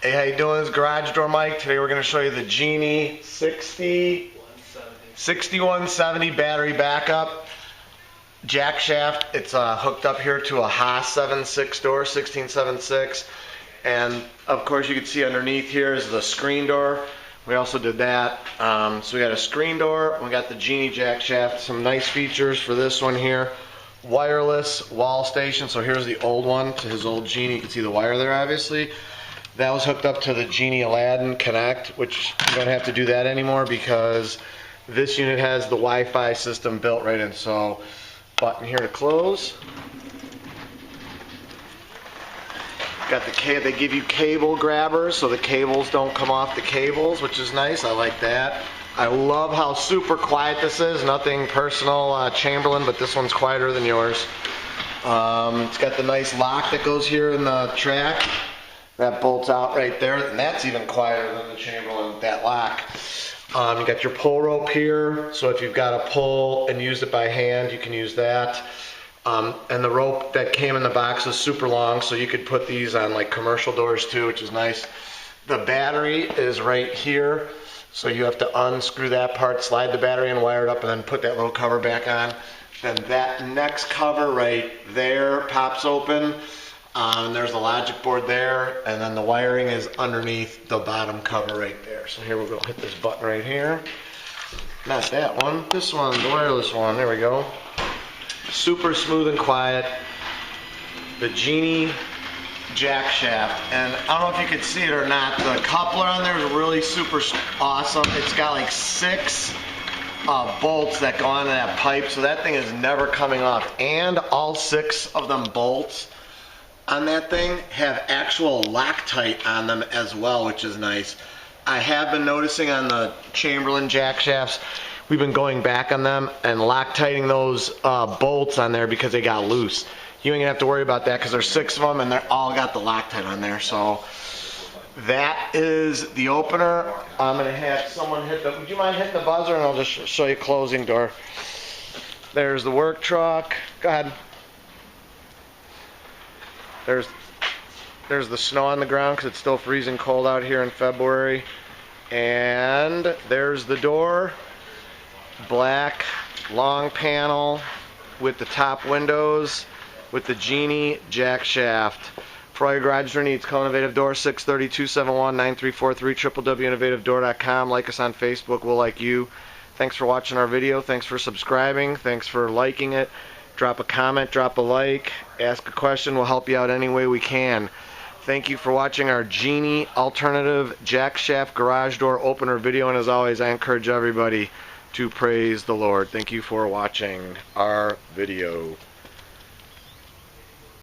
Hey, how you doing? This is Garage Door Mike. Today we're going to show you the Genie 6170 battery backup jack shaft. It's hooked up here to a Haas 7.6 door, 1676. And of course you can see underneath here is the screen door. We also did that. So we got a screen door, we got the Genie jack shaft. Some nice features for this one here. Wireless wall station. So here's the old one to his old Genie. You can see the wire there obviously. That was hooked up to the Genie Aladdin Connect, which you don't have to do that anymore because this unit has the Wi-Fi system built right in. So, button here to close. Got the they give you cable grabbers so the cables don't come off the cables, which is nice. I like that. I love how super quiet this is. Nothing personal, Chamberlain, but this one's quieter than yours. It's got the nice lock that goes here in the track. That bolts out right there, and that's even quieter than the Chamberlain, that lock. You got your pull rope here, so if you've got to pull and use it by hand, you can use that. And the rope that came in the box is super long, so you could put these on like commercial doors too, which is nice. The battery is right here, so you have to unscrew that part, slide the battery and wire it up, and then put that little cover back on. Then that next cover right there pops open. There's the logic board there, and then the wiring is underneath the bottom cover right there. So here we'll go hit this button right here. Not that one, this one, the wireless one. There we go. Super smooth and quiet. The Genie jack shaft, and I don't know if you could see it or not, the coupler on there is really super awesome. It's got like 6 bolts that go onto that pipe, so that thing is never coming off. And all 6 of them bolts on that thing have actual Loctite on them as well, which is nice. I have been noticing on the Chamberlain jack shafts, we've been going back on them and Loctiting those bolts on there because they got loose. You ain't gonna have to worry about that because there's 6 of them and they're all got the Loctite on there. So that is the opener. I'm gonna have someone hit the, would you mind hitting the buzzer and I'll just show you closing door. There's the work truck. Go ahead. There's the snow on the ground because it's still freezing cold out here in February. And there's the door. Black, long panel with the top windows with the Genie jack shaft. For all your garage door needs, call Innovative Door 630-271-9343, www.innovativedoor.com. Like us on Facebook, we'll like you. Thanks for watching our video. Thanks for subscribing. Thanks for liking it. Drop a comment, drop a like, ask a question. We'll help you out any way we can. Thank you for watching our Genie alternative jack shaft garage door opener video. And as always, I encourage everybody to praise the Lord. Thank you for watching our video.